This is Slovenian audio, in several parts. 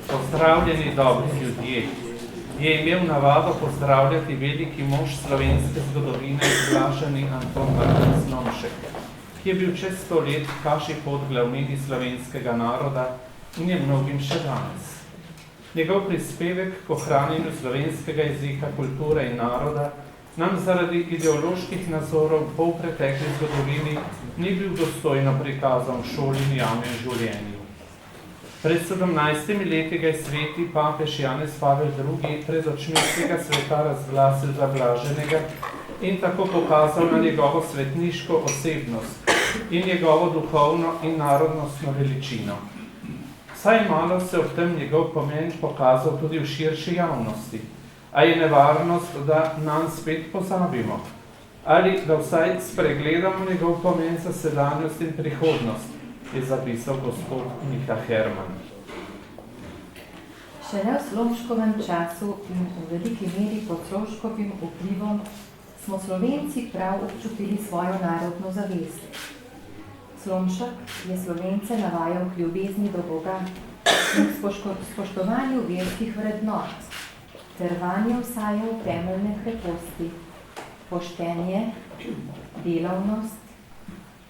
Pozdravljeni dobri ljudje, je imel navado pozdravljati veliki mož slovenske zgodovine blaženi Anton Martin Slomšek, ki je bil čez 100 let kaši pod glavnini slovenskega naroda in je mnogim še danes. Njegov prispevek k ohranjenju slovenskega jezika, kulture in naroda nam zaradi ideoloških nazorov po pretekli zgodovini ni bil dostojno prikazan v šoli in javnem življenju. Pred 17 leti ga je sveti papež Janez Pavel II. Pred očmi vsega sveta razglasil za blaženega in tako pokazal na njegovo svetniško osebnost in njegovo duhovno in narodnostno veličino. Vsaj malo se ob tem njegov pomen pokazal tudi v širši javnosti, a je nevarnost, da nanj spet pozabimo, ali da vsaj spregledamo njegov pomen za sedanjost in prihodnost, je zapisal gospod Miha Herman. Šele v Slomškovem času in v veliki meri pod Slomškovim vplivom smo Slovenci prav občutili svojo narodno zavest. Slomšek je Slovence navajal k ljubezni do Boga in spoštovanju verskih vrednot, ter vanje vsajal temeljne kreposti, poštenje, delavnost,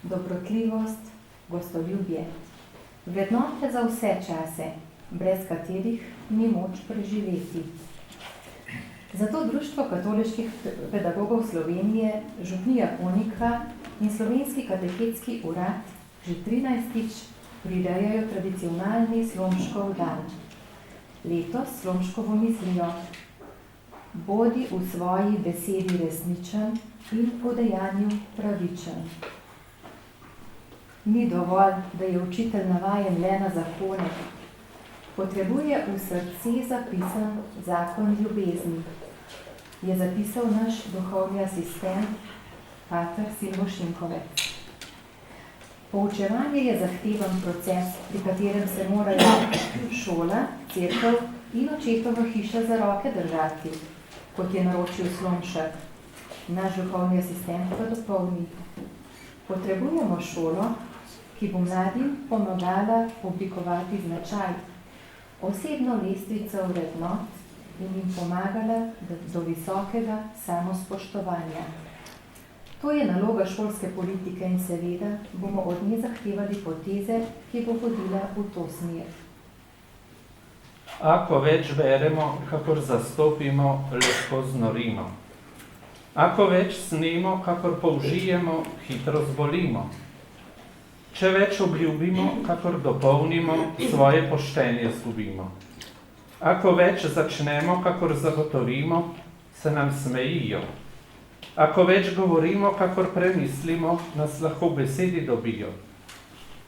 dobrotljivost, gostoljubje, vrednote za vse čase, brez katerih ni moč preživeti. Zato Društvo katoliških pedagogov Slovenije, Župnija Ponikva in Slovenski katechetski urad že 13. prirejajo tradicionalni Slomškov dan. Letos Slomškovo mislijo: bodi v svoji besedi resničen in v dejanju pravičen. Ni dovolj, da je učitelj navajen le na zakone. Potrebuje v srce zapisan zakon ljubezni, je zapisal naš duhovni asistent, pater Silvo Šinkovec. Poučevanje je zahteven proces, pri katerem se morajo šola, cerkev in očetova hiša za roke držati, kot je naročil Slomšek. Naš duhovni asistent pa dopolni: potrebujemo šolo, ki bo mladim pomagala oblikovati značaj, osebno lestvico vrednot in jim pomagala do visokega samospoštovanja. To je naloga šolske politike in seveda bomo od nje zahtevali poteze, ki bo vodila v to smer. Ako več beremo, kakor zastopimo, lahko znorimo. Ako več snemo, kakor použijemo, hitro zbolimo. Če več obljubimo, kakor dopolnimo, svoje poštenje zgubimo. Ako več začnemo, kakor zagotovimo, se nam smejijo. Ako več govorimo, kakor premislimo, nas lahko v besedi dobijo.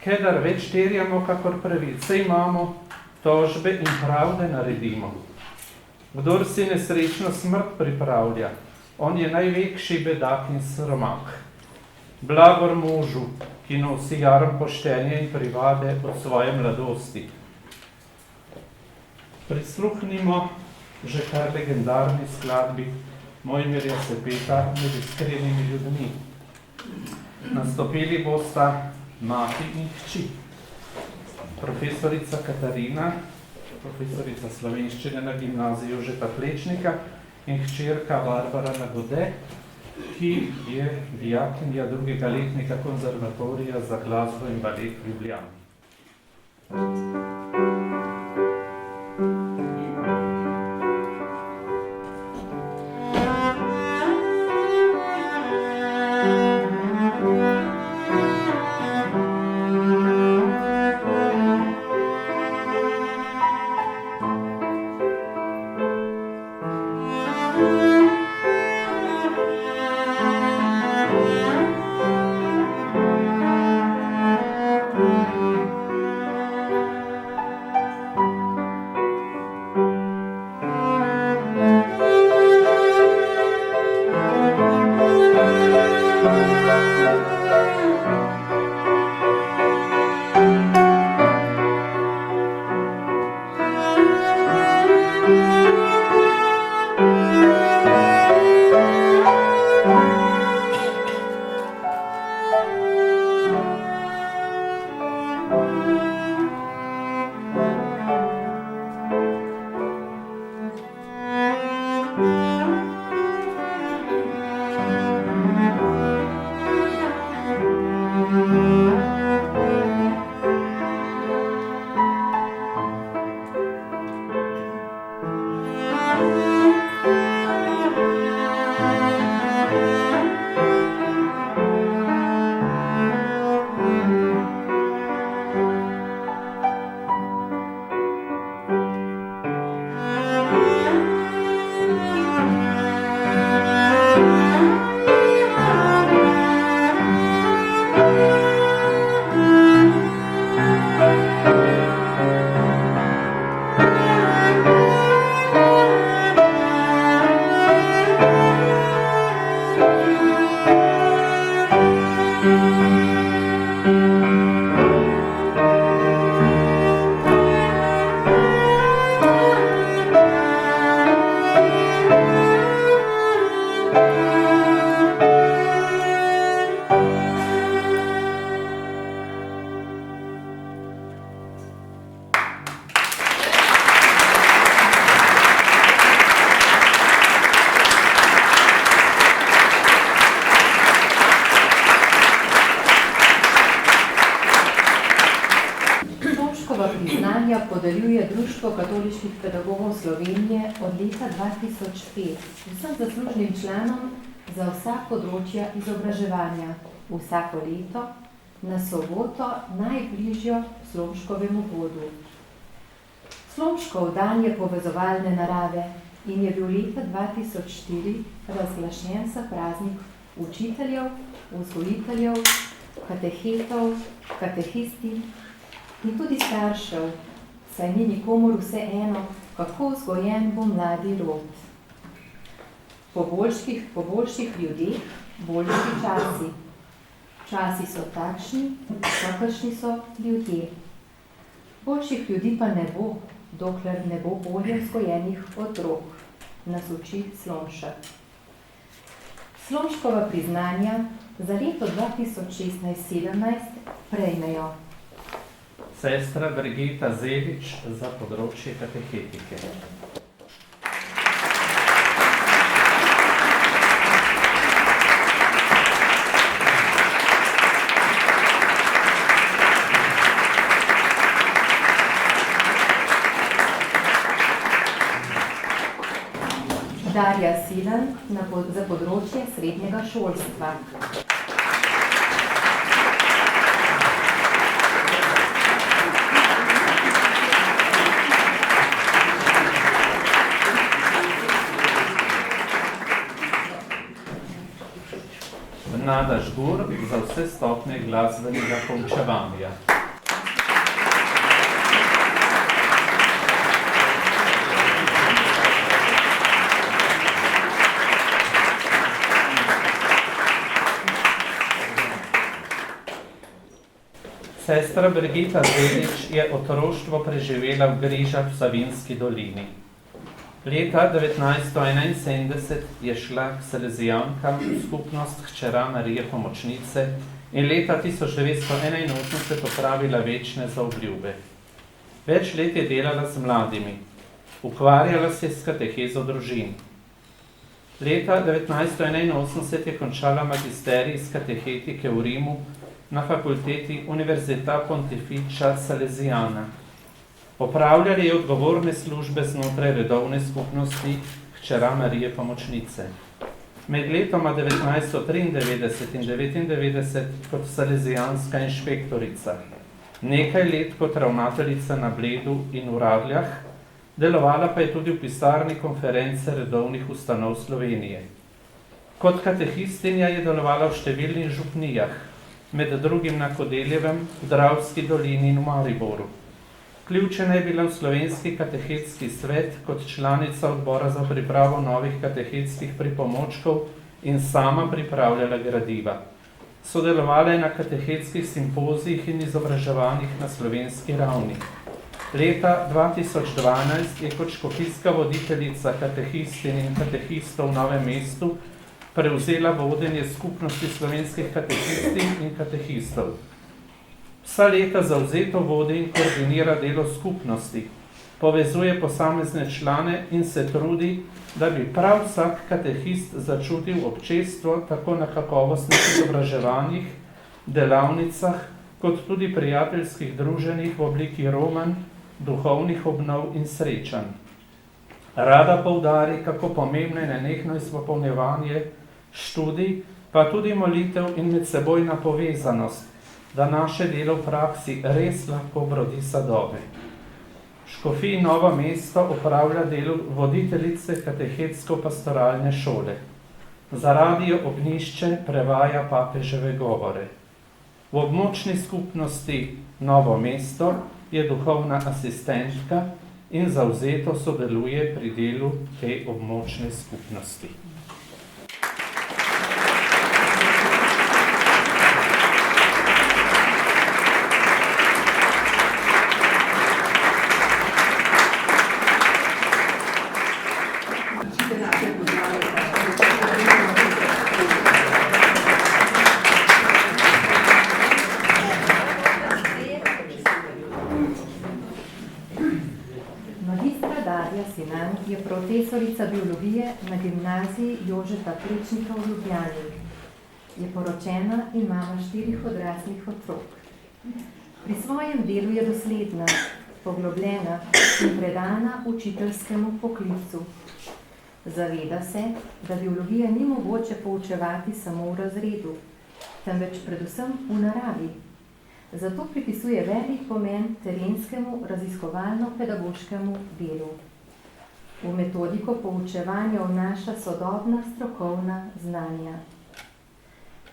Kedar več terjamo, kakor pravice imamo, tožbe in pravde naredimo. Kdor si nesrečno smrt pripravlja, on je največji bedak in sromak. Blagor možu, ki nosi jarm poštenja in privade od svoje mladosti. Prisluhnimo že kar legendarni skladbi Mojmirja Sepeta Med iskrenimi ljudmi. Nastopili bosta mati in hči. Profesorica Katarina, profesorica slovenščine na gimnaziji Jožeta Plečnika in hčerka Barbara Nagode, ki je dijakinja 2. letnika konzervatorija za glasbo in balet v Ljubljani. Slomškova priznanja podeljuje Društvo katoliških pedagogov Slovenije od leta 2005 vsem zaslužnim članom za vsa področja izobraževanja vsako leto na soboto najbližjo Slomškovemu godu. Slomškov dan je povezovalne narave in je bil leta 2004 razglašen za praznik učiteljev, vzgojiteljev, katehetov, katehistin in tudi staršev, saj ni nikomur vseeno, kako vzgojen bo mladi rod. Po boljših ljudeh, boljši časi. Časi so takšni, kakršni so ljudje. Boljših ljudi pa ne bo, dokler ne bo bolje vzgojenih otrok, nas uči Slomšek. Slomškova priznanja za leto 2016-17 prejmejo sestra Brigita Zelič za področje katehetike. Darja Silan za področje srednjega šolstva. Nada Žgur za vse stopnje glasbenega poučevanja. Sestra Brigita Zelič je otroštvo preživela v Grižah v Savinjski dolini. Leta 1971 je šla k Salezijankam v skupnost hčera Marije Pomočnice in leta 1981 opravila večne zaobljube. Več let je delala z mladimi, ukvarjala se s katehezo družin. Leta 1981 je končala magisterij iz katehetike v Rimu na fakulteti Università Pontificia Salesiana. Opravljali je odgovorne službe znotraj redovne skupnosti hčera Marije Pomočnice. Med letoma 1993 in 1999 kot salezijanska inšpektorica, nekaj let kot ravnateljica na Bledu in v Radljah, delovala pa je tudi v pisarni konference redovnih ustanov Slovenije. Kot katehistinja je delovala v številnih župnijah, med drugim na Kodeljevem, v Dravski dolini in v Mariboru. Vključena je bila v Slovenski katehetski svet kot članica odbora za pripravo novih katehetskih pripomočkov in sama pripravljala gradiva. Sodelovala je na katehetskih simpozijih in izobraževanjih na slovenski ravni. Leta 2012 je kot škofijska voditeljica katehistin in katehistov v Novem mestu prevzela vodenje skupnosti slovenskih katehistin in katehistov. Vsa leta zavzeto vodi in koordinira delo skupnosti, povezuje posamezne člane in se trudi, da bi prav vsak katehist začutil občestvo tako na kakovostnih izobraževanjih, delavnicah, kot tudi prijateljskih druženjih v obliki romanj, duhovnih obnov in srečanj. Rada poudari, kako pomembno je nenehno izpopolnjevanje študij, pa tudi molitev in medsebojna povezanost, da naše delo v praksi res lahko brodi sadove. V Škofiji Novo mesto opravlja delo voditeljice katehetsko-pastoralne šole. Za Radio Ognjišče prevaja papeževe govore. V območni skupnosti Novo mesto je duhovna asistentka in zavzeto sodeluje pri delu te območne skupnosti. Je profesorica biologije na gimnaziji Jožeta Plečnika v Ljubljani. Je poročena in mama 4 odraslih otrok. Pri svojem delu je dosledna poglobljena in predana učiteljskemu poklicu. Zaveda se, da biologije ni mogoče poučevati samo v razredu, temveč predvsem v naravi. Zato pripisuje velik pomen terenskemu raziskovalno-pedagoškemu delu. V metodiko poučevanja vnaša sodobna strokovna znanja.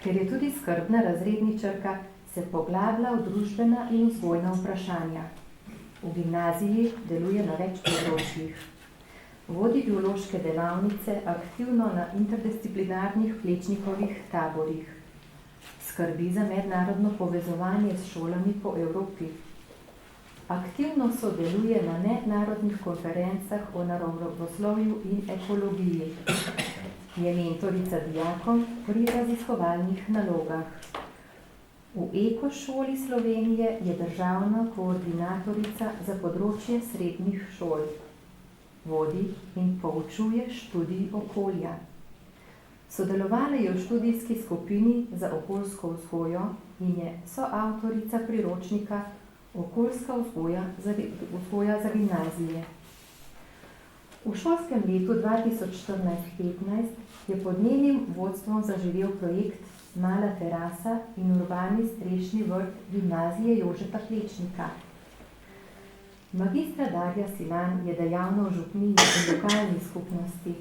Ker je tudi skrbna razredničarka, se poglablja v družbena in vzgojna vprašanja. V gimnaziji deluje na več področjih. Vodi biološke delavnice aktivno na interdisciplinarnih Plečnikovih taborih. Skrbi za mednarodno povezovanje s šolami po Evropi. Aktivno sodeluje na mednarodnih konferencah o naravoslovju in ekologiji. Je mentorica dijakom pri raziskovalnih nalogah. V Ekošoli Slovenije je državna koordinatorica za področje srednjih šol. Vodi in poučuje študij okolja. Sodelovala je v študijski skupini za okoljsko vzgojo in je soavtorica priročnika Okoljska vzgoja za gimnazije. V šolskem letu 2014-15 je pod njenim vodstvom zaživel projekt Mala terasa in urbani strešni vrt gimnazije Jožeta Plečnika. Magistra Darja Silan je dejavna v župniji in lokalni skupnosti.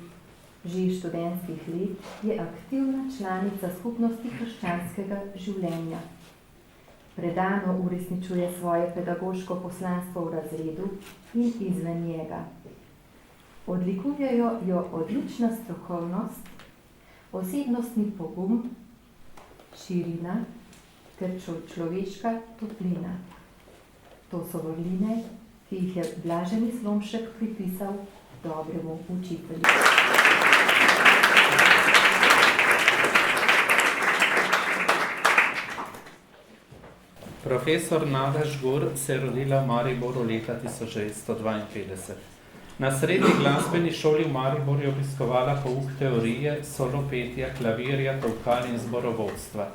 Že iz študentskih let je aktivna članica skupnosti krščanskega življenja. Predano uresničuje svoje pedagoško poslanstvo v razredu in izven njega. Odlikujejo jo odlična strokovnost, osebnostni pogum, širina ter človeška toplina. To so vrline, ki jih je Blaženi Slomšek pripisal dobremu učitelju. Profesor Nada Žgur se je rodila v Mariboru leta 1952. Na srednji glasbeni šoli v Mariboru je obiskovala pouk teorije, solopetja, klavirja, tolkal in zborovodstva.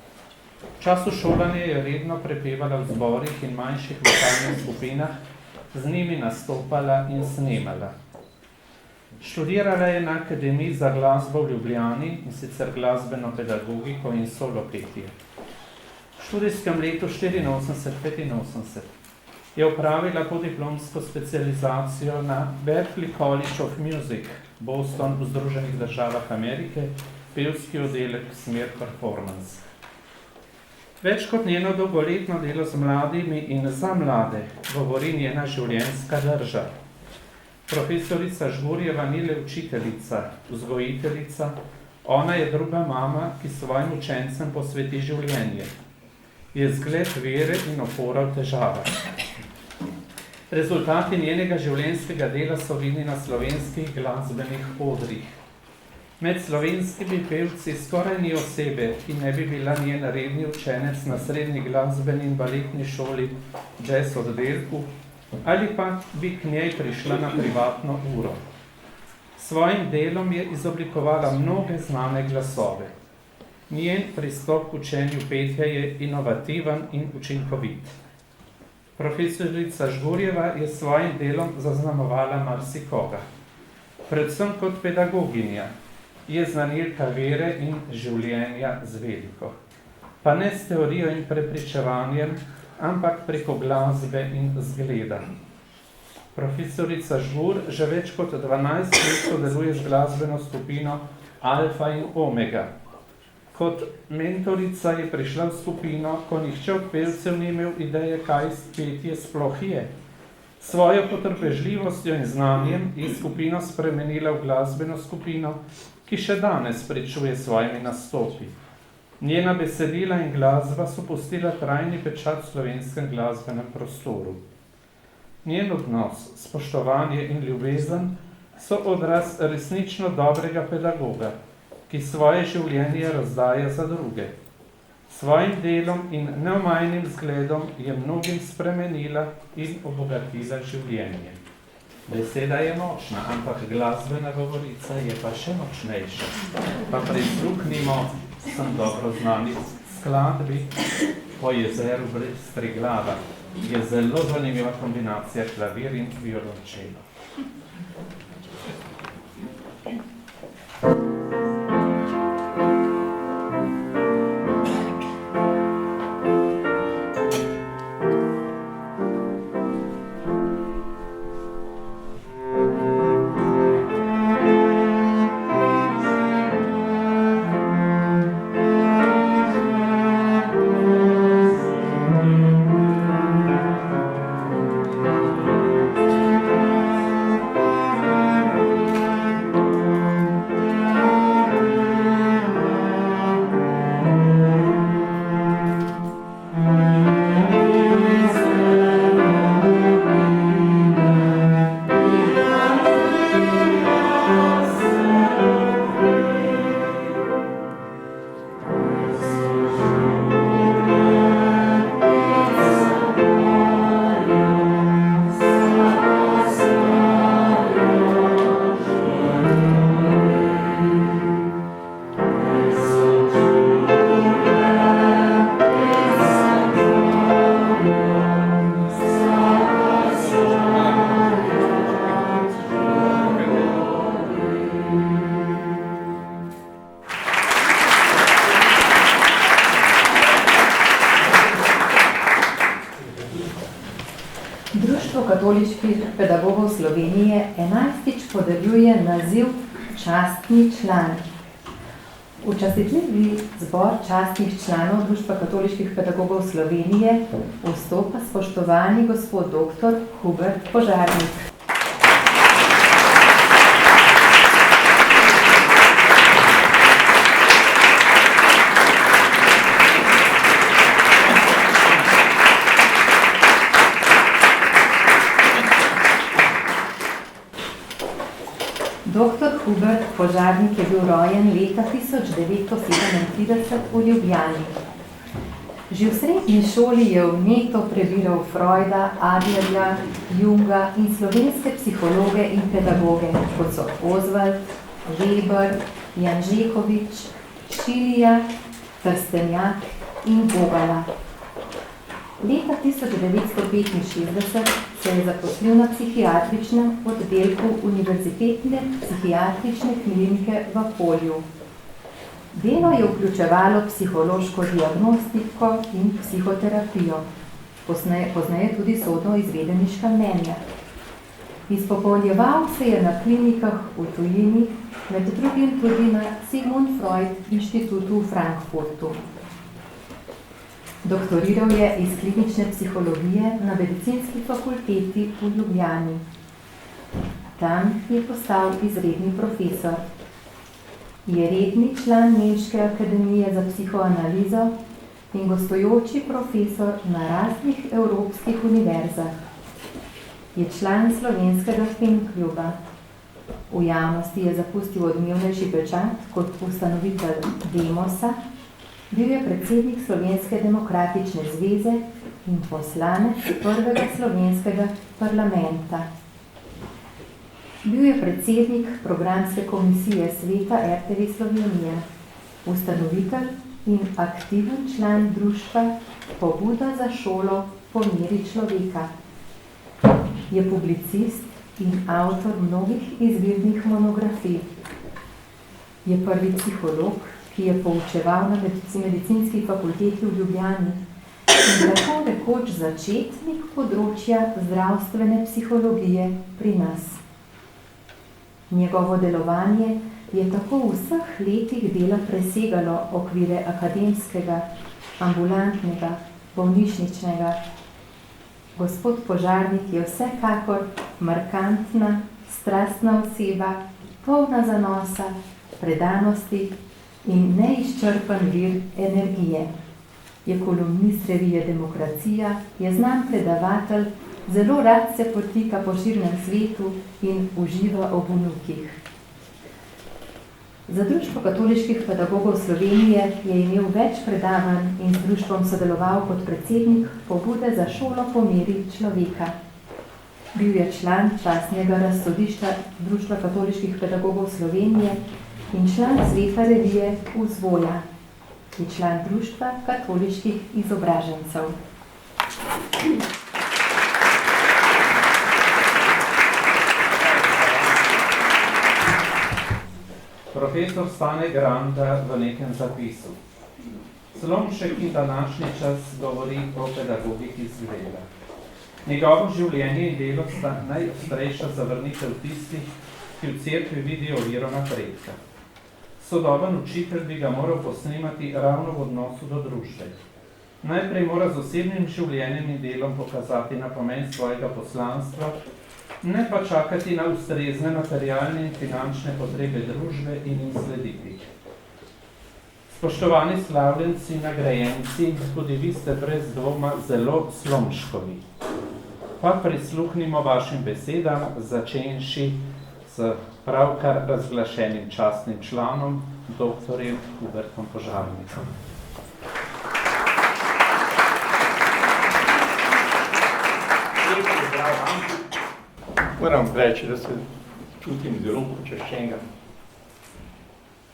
V času šolanja je redno prepevala v zborih in manjših vokalnih skupinah, z njimi nastopala in snemala. Študirala je na Akademiji za glasbo v Ljubljani, in sicer glasbeno pedagogiko in solopetje. V študijskem letu 84-85 je opravila podiplomsko specializacijo na Berklee College of Music, Boston v Združenih državah Amerike, pevski oddelek smer performance. Več kot njeno dolgoletno delo z mladimi in za mlade govori njena življenjska drža. Profesorica Žgurjeva ni le učiteljica, vzgojiteljica, ona je druga mama, ki svojim učencem posveti življenje. Je zgled vere in opora v težavah. Rezultati njenega življenjskega dela so vidni na slovenskih glasbenih odrih. Med slovenskimi pevci skoraj ni osebe, ki ne bi bila njen redni učenec na srednji glasbeni in baletni šoli jazz oddelku, ali pa bi k njej prišla na privatno uro. Svojim delom je izoblikovala mnoge znane glasove. Njen pristop k učenju petja je inovativen in učinkovit. Profesorica Žgurjeva je s svojim delom zaznamovala marsikoga. Predvsem kot pedagoginja je znanilka vere in življenja z veliko. Pa ne s teorijo in prepričevanjem, ampak preko glasbe in zgleda. Profesorica Žgur že več kot 12 let sodeluje z glasbeno skupino Alfa in Omega. Kot mentorica je prišla v skupino, ko nihče od pevcev ni imel ideje, kaj petje sploh je. Svojo potrpežljivostjo in znanjem je skupino spremenila v glasbeno skupino, ki še danes pričuje svojimi nastopi. Njena besedila in glasba so pustila trajni pečat v slovenskem glasbenem prostoru. Njen odnos, spoštovanje in ljubezen so odraz resnično dobrega pedagoga, ki svoje življenje razdaja za druge. Svojim delom in neomajnim zgledom je mnogim spremenila in obogatila življenje. Beseda je močna, ampak glasbena govorica je pa še močnejša. Pa prisluhnimo sem dobro znani skladbi Po jezeru brez Triglava. je zelo zanimiva kombinacija klavir in violončelo. Društvo katoliških pedagogov Slovenije 11. podeljuje naziv častni član. Učastitljivi zbor častnih članov Društva katoliških pedagogov Slovenije vstopa spoštovani gospod dr. Hubert Požarnik. Dr. Hubert Požarnik je bil rojen leta 1937 v Ljubljani. Že v srednji šoli je vneto prebiral Freuda, Adlerja, Junga in slovenske psihologe in pedagoge, kot so Oswald, Weber, Janžekovič, Šilija, Trstenjak in Gogala. Leta 1965 se je zaposlil na psihiatričnem oddelku Univerzitetne psihiatrične klinike v Polju. Delo je vključevalo psihološko diagnostiko in psihoterapijo, pozneje tudi sodno-izvedeniška mnenja. Izpopolnjeval se je na klinikah v tujini, med drugim tudi na Sigmund Freud inštitutu v Frankfurtu. Doktoriral je iz klinične psihologije na medicinski fakulteti v Ljubljani. Tam je postal izredni profesor. Je redni član Nemške akademije za psihoanalizo in gostujoči profesor na raznih evropskih univerzah. Je član Slovenskega filmkluba. V javnosti je zapustil odmevnejši pečat kot ustanovitelj Demosa. Bil je predsednik Slovenske demokratične zveze in poslanec prvega slovenskega parlamenta. Bil je predsednik programske komisije sveta RTV Slovenije, ustanovitelj in aktiven član društva Pobuda za šolo po meri človeka. Je publicist in avtor mnogih izvirnih monografij. Je prvi psiholog, ki je poučeval na medicinski fakulteti v Ljubljani in tako rekoč začetnik področja zdravstvene psihologije pri nas. Njegovo delovanje je tako v vseh letih dela presegalo okvire akademskega, ambulantnega, bolnišničnega. Gospod Požarnik je vsekakor markantna, strastna oseba, polna zanosa, predanosti in neizčrpan vir energije. Je kolumnist revije Demokracija, je znan predavatelj, zelo rad se potika po širnem svetu in uživa ob vnukih. Za Društvo katoliških pedagogov Slovenije je imel več predavanj in z društvom sodeloval kot predsednik Pobude za šolo po meri človeka. Bil je član častnega razsodišča Društva katoliških pedagogov Slovenije in član sveta revije Vzvoja. Je član Društva katoliških izobražencev. profesor Stane Granda v nekem zapisu. Slomšek in današnji čas govori o pedagogiki zgleda. Njegovo življenje in delo sta najostrejša zavrnitev tistih, ki v cerkvi vidijo vero napredka. Sodoben učitelj bi ga moral posnemati ravno v odnosu do družbe. Najprej mora z osebnim življenjem in delom pokazati na pomen svojega poslanstva, ne pa čakati na ustrezne materialne in finančne potrebe družbe in jim slediti. Spoštovani slavljenci, nagrajenci, tudi vi ste brez dvoma zelo slomškovi. Pa prisluhnimo vašim besedam, začenši s pravkar razglašenim častnim članom, doktorjem Hubertom Požarnikom. Moram reči, da se čutim zelo počaščenega,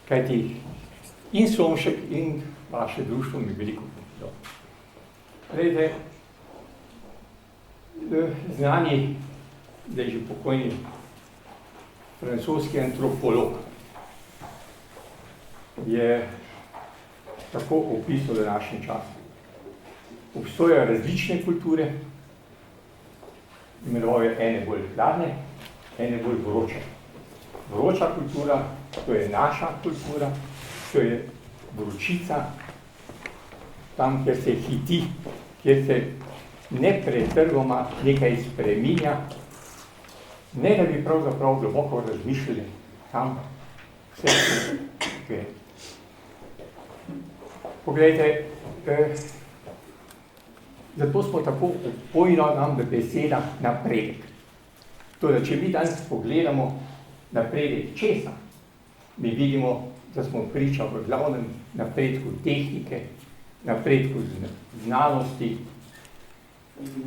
kajti in Slomšek in vaše društvo mi veliko povedo. Glede, znani, da je že pokojni francoski antropolog, je tako opisal današnji čas. Obstojajo različne kulture, imenoval je ene bolj hladne, ene bolj vroče. Vroča kultura, to je naša kultura, to je vročica, tam, kjer se hiti, kjer se nepretrgoma nekaj spreminja, ne da bi pravzaprav globoko razmišljali, tam vse je. Poglejte, zato smo tako opojno nam v besedah napredek. Torej, če mi danes pogledamo napredek česa, mi vidimo, da smo priča v glavnem napredku tehnike, napredku znanosti,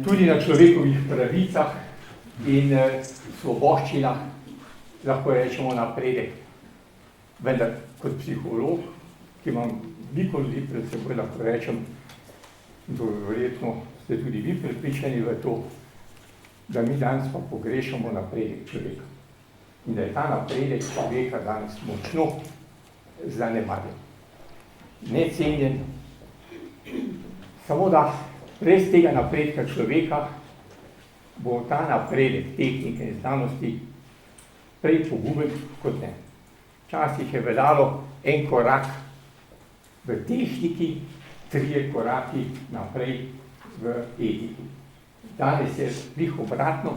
tudi na človekovih pravicah in svoboščinah, lahko rečemo napredek. Vendar kot psiholog, ki imam veliko ljudi pred seboj, lahko rečem, verjetno ste tudi vi prepričani v to, da mi danes pa pogrešamo napredek človeka. In da je ta napredek človeka danes močno zanemarjen. Necenjen, samo da brez tega napredka človeka bo ta napredek tehnike in znanosti prej poguben kot ne. Včasih je veljalo en korak v tehniki, 3 koraki naprej v etiki. Danes je glih obratno,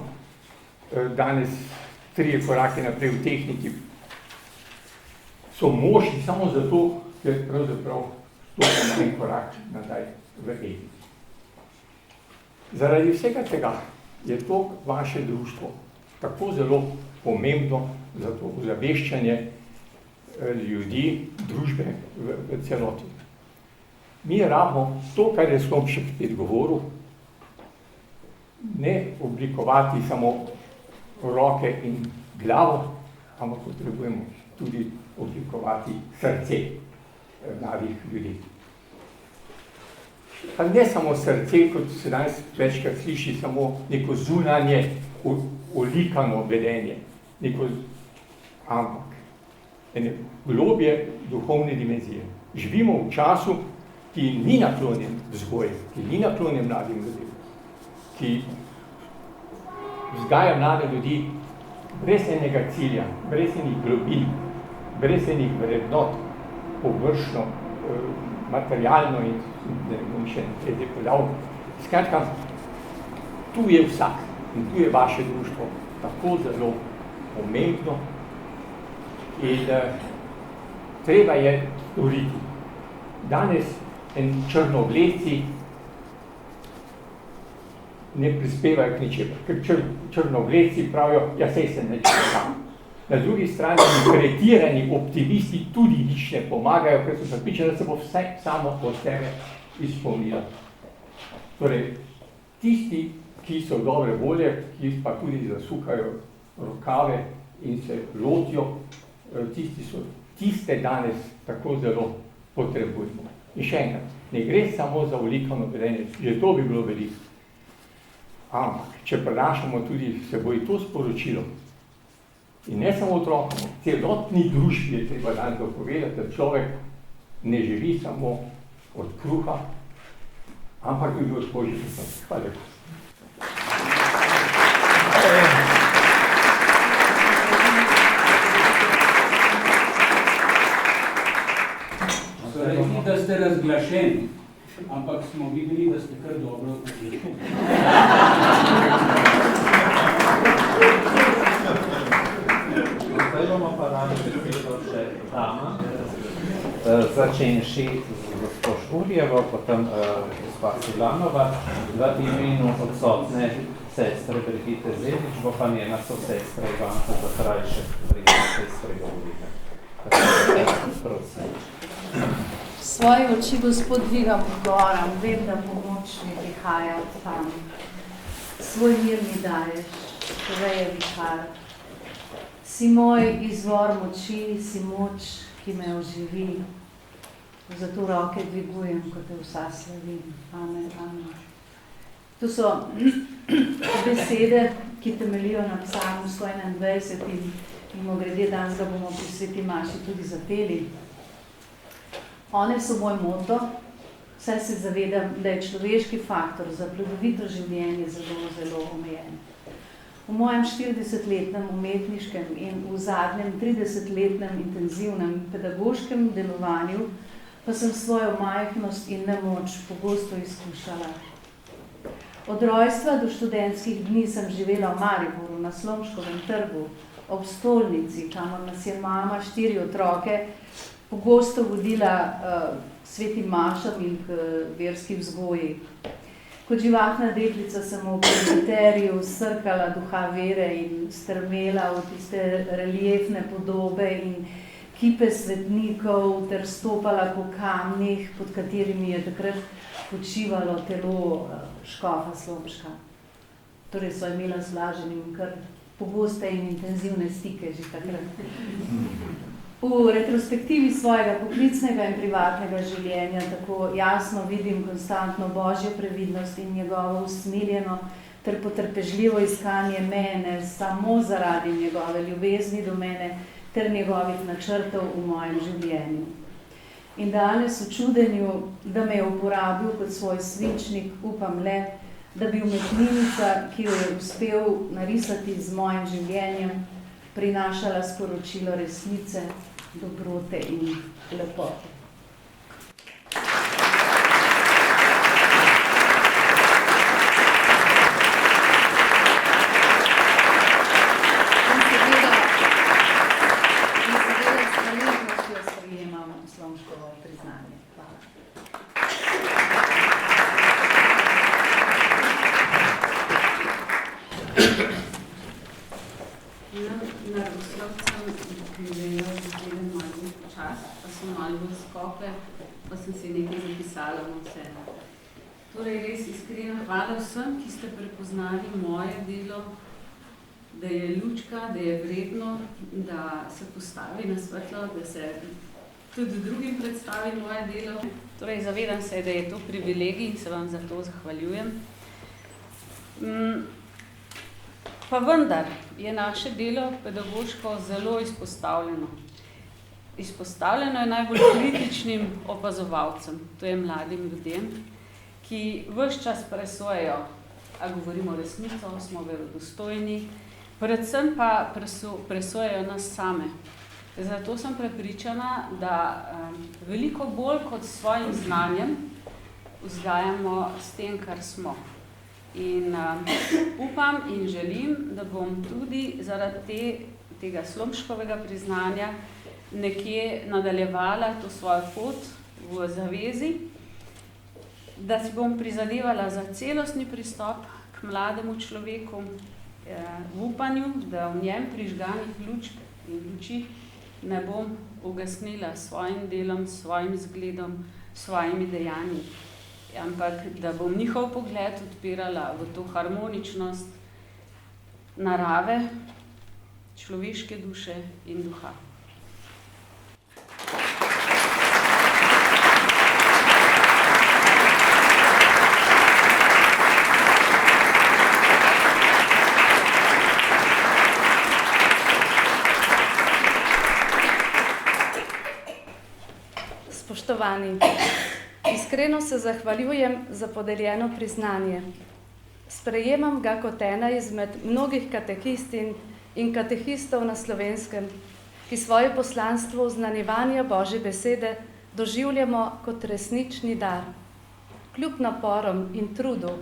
danes 3 koraki naprej v tehniki so možni samo zato, ker pravzaprav stopimo en korak nazaj v etiki. Zaradi vsega tega je to vaše društvo tako zelo pomembno za to ozaveščanje ljudi, družbe v celoti. Mi rabimo to, kar je Slomšek spet govoril, ne oblikovati samo roke in glavo, ampak potrebujemo tudi oblikovati srce mladih ljudi. Pa ne samo srce, kot se danes večkrat sliši, samo neko zunanje olikano vedenje, ampak ene globje duhovne dimenzije. Živimo v času, ki ni naklonjen vzgoji, ki ni naklonjen mladim ljudem, ki vzgaja mlade ljudi brez enega cilja, brez enih globin, brez enih vrednot, površno, materialno in ne bom še nekaj podal. Skratka, tu je vsak in tu je vaše društvo tako zelo pomembno in treba je storiti. Danes en črnogledci ne prispevajo k ničemu, ker črnogledci pravijo, ja sej se ne čeka. Na drugi strani pretirani optimisti tudi nič ne pomagajo, ker so pripričani, da se bo vse samo od sebe izpolnilo. Torej, tisti, ki so dobre volje, ki pa tudi zasukajo rokave in se lotijo, tisti so tiste danes tako zelo potrebujemo. In še enkrat, ne gre samo za olikano vedenje, že to bi bilo veliko. Ampak, če prenašamo tudi seboj to sporočilo, In ne samo otrokom, celotni družbi je treba danes dopovedati, da človek ne živi samo od kruha, ampak tudi od Božje milosti. Hvala lepa. So rekli, da ste razglašeni, ampak smo videli, da ste kar dobro vključeni. Zdaj bomo pa dali besedo še dama, začenši z gospo Šurjevo, potem gospa Silanova, v imenu odsotne sestre Brigitte Zelič, bo pa njena sosestra Ivanka Zakrajšek prijemate spregovorite. Prosim. Svoje oči, Gospod, dvigam goram, vem, da pomoč mi prihaja od tam. Svoj mir mi daješ, poveje vihar. Si moj izvor moči, si moč, ki me oživi. Zato roke dvigujem, ko te vsa slavim. Amen, amen. To so besede, ki temeljijo na Psalmu 121 in mimogrede danes ga bomo pri Sveti Maši tudi zapeli. One so moj moto, saj se zavedam, da je človeški faktor za plodovito življenje zelo, zelo omejen. V mojem 40-letnem umetniškem in v zadnjem 30-letnem intenzivnem pedagoškem delovanju pa sem svojo majhnost in nemoč pogosto izkušala. Od rojstva do študentskih dni sem živela v Mariboru, na Slomškovem trgu, ob stolnici, kamor nas je mama 4 otroke pogosto vodila svetim mašam in k verski vzgoji. Kot živahna deklica sem v presbiteriju srkala duha vere in strmela v tiste reliefne podobe in kipe svetnikov ter stopala po kamnih, pod katerimi je takrat počivalo telo škofa Slomška. Torej so imela z Blaženim kar pogoste in intenzivne stike že takrat. V retrospektivi svojega poklicnega in privatnega življenja tako jasno vidim konstantno Božjo previdnost in njegovo usmiljeno ter potrpežljivo iskanje mene samo zaradi njegove ljubezni do mene ter njegovih načrtov v mojem življenju. In danes v čudenju, da me je uporabil kot svoj svinčnik, upam le, da bi umetnica, ki jo je uspel narisati z mojim življenjem, prinašala sporočilo resnice, dobrote in lepote. In seveda s hvaležnostjo sprejemam Slomškovo priznanje. Hvala. Naravoslovcem želela zazdelen malo čas, pa so malo bolj skope, pa sem si nekaj zapisala na vse. Torej, res iskrena hvala vsem, ki ste prepoznali moje delo, da je lučka, da je vredno, da se postavi na svetlo, da se tudi drugim predstavi moje delo. Torej, zavedam se, da je to privilegij in se vam za to zahvaljujem. Pa vendar je naše delo pedagoško zelo izpostavljeno. Izpostavljeno je najbolj kritičnim opazovalcem, to je mladim ljudem, ki ves čas presojajo, a govorimo resnico, smo verodostojni, predvsem pa presojajo nas same. Zato sem prepričana, da veliko bolj kot s svojim znanjem vzgajamo s tem, kar smo. In upam in želim, da bom tudi zaradi tega Slomškovega priznanja nekje nadaljevala to svojo pot v zavezi, da si bom prizadevala za celostni pristop k mlademu človeku, v upanju, da v njem prižganih lučk in luči ne bom ugasnila s svojim delom, s svojim zgledom, s svojimi dejanji, ampak da bom njihov pogled odpirala v to harmoničnost narave, človeške duše in duha. Spoštovani, iskreno se zahvaljujem za podeljeno priznanje. Sprejemam ga kot ena izmed mnogih katechistin in katehistov na Slovenskem, ki svoje poslanstvo oznanjevanja Božje besede doživljamo kot resnični dar. Kljub naporom in trudu,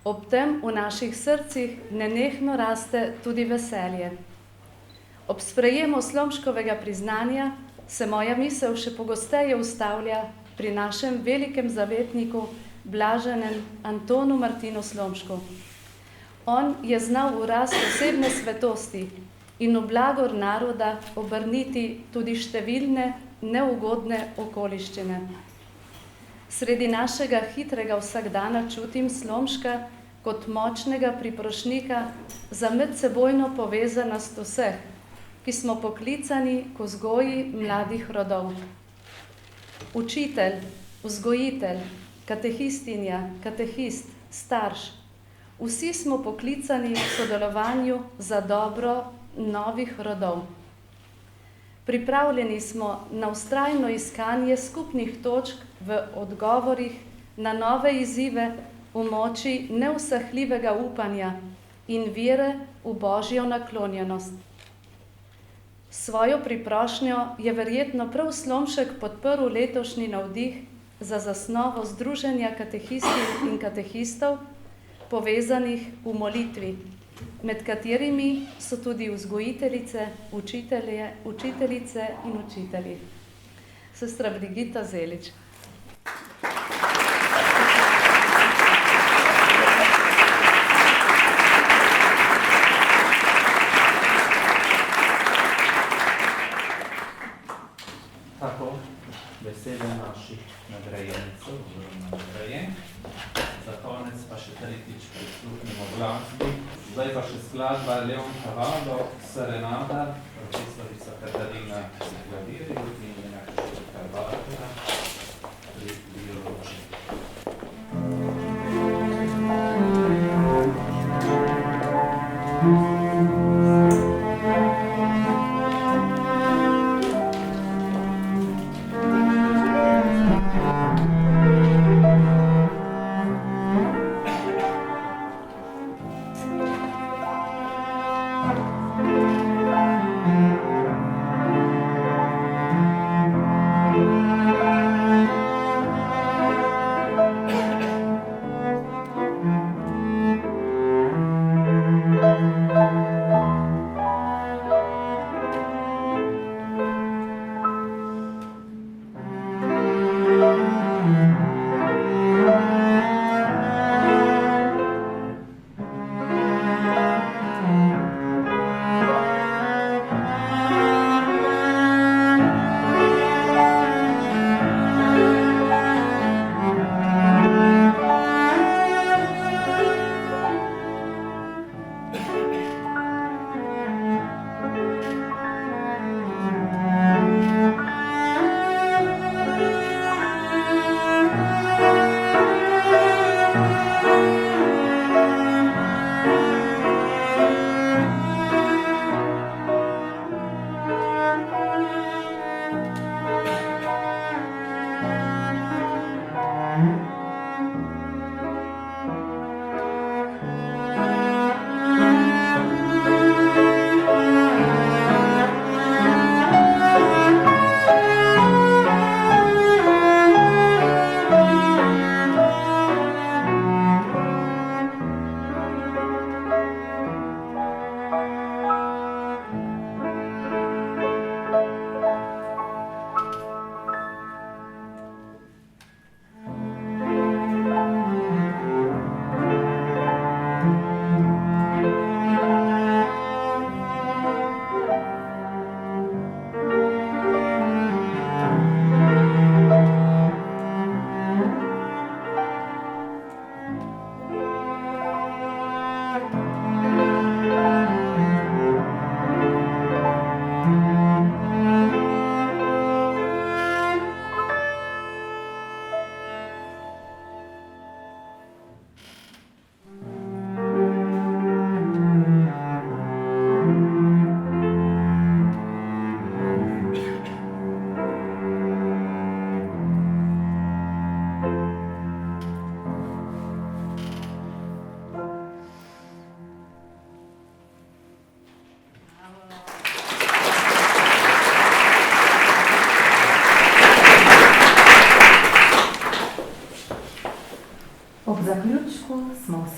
ob tem v naših srcih nenehno raste tudi veselje. Ob sprejemu Slomškovega priznanja se moja misel še pogosteje ustavlja pri našem velikem zavetniku, blaženem Antonu Martinu Slomšku. On je znal v rast osebne svetosti in v blagor naroda obrniti tudi številne neugodne okoliščine. Sredi našega hitrega vsakdana čutim Slomška kot močnega priprošnika za medsebojno povezanost vseh, ki smo poklicani k vzgoji mladih rodov. Učitelj, vzgojitelj, katehistinja, katehist, starš, vsi smo poklicani k sodelovanju za dobro novih rodov. Pripravljeni smo na vztrajno iskanje skupnih točk v odgovorih na nove izzive v moči neusahljivega upanja in vere v Božjo naklonjenost. Svojo priprošnjo je verjetno prav Slomšek podprl letošnji navdih za zasnovo Združenja katehistov in katehistov, povezanih v molitvi, med katerimi so tudi vzgojiteljice, učiteljice in učitelji. Sestra Brigita Zelič. Tako, besede naših nagrajencev oziroma nagrajenk. Za konec pa še tretjič prisluhnimo glasbi. Zdaj pa še skladba Leon Cavallo, Serenada, profesorica Katarina Ciklaviri in Jakša Barbara pri biologiji.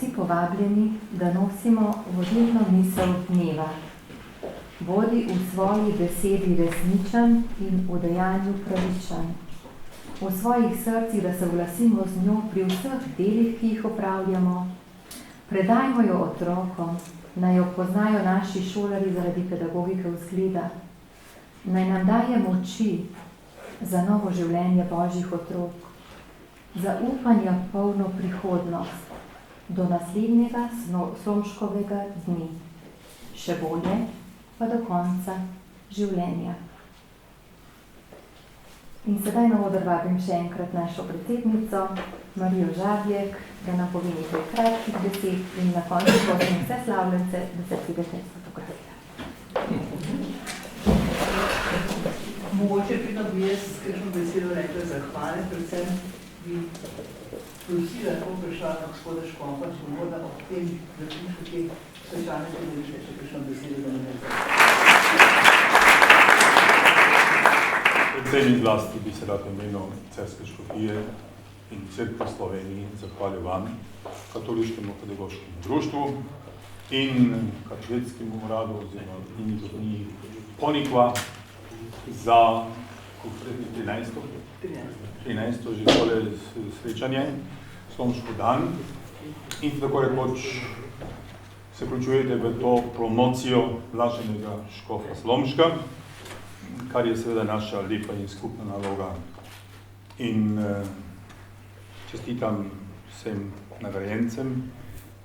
vsi povabljeni, da nosimo vodilno misel dneva. Bodi v svoji besedi resničen in v dejanju pravičen. V svojih srcih, da se oglasimo z njo pri vseh delih, ki jih opravljamo. Predajmo jo otrokom, naj jo poznajo naši šolarji zaradi pedagogike vzgleda. Naj nam daje moči za novo življenje Božjih otrok, za upanja polno prihodnost do naslednjega Slomškovega dni, še bolje pa do konca življenja. In sedaj na oder vabim še enkrat našo predsednico, Marijo Žabljek, da nam pove nekaj kratkih besed in na koncu prosim vse slavljence, da se pridete fotografirati. Mogoče bi nam jaz kakšno besedo rekla zahvale, predvsem bi prosila, ko prišla na gospoda Škofa, če morda ob tem zaključku te svečane priložitve še kakšno besedo, da nam je Predvsem zlasti bi se rad imenil Cerske škofije in Cerkve Sloveniji zahvalil vam, Katoliškemu pedagoškemu društvu in Katolickemu uradu oziroma Uniji Ponikva za 13. že tole srečanje, Slomško dan in tako rekoč se vključujete v to promocijo blaženega škofa Slomška, kar je seveda naša lepa in skupna naloga. In čestitam vsem nagrajencem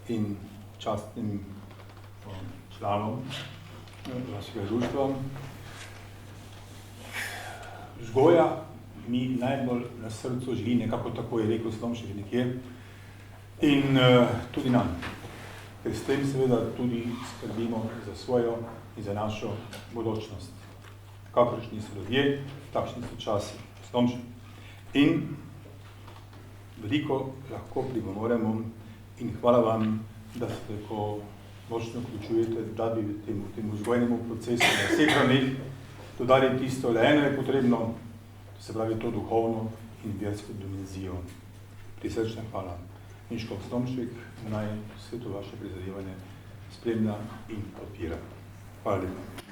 in častnim članom našega društva. Vzgoja mi najbolj na srcu živi, nekako tako je rekel Slomšek nekje, in tudi nam. Ker s tem seveda tudi skrbimo za svojo in za našo bodočnost. Kakršni so ljudje, takšni so časi Slomšek. In veliko lahko pripomoremo in hvala vam, da se tako močno vključujete, da bi temu vzgojnemu procesu na vseh ravneh dodali tisto, le eno je potrebno, to se pravi to duhovno in versko dimenzijo. Prisrčna hvala. In škof Slomšek naj vse to vaše prizadevanje spremlja in podpira. Hvala lepa.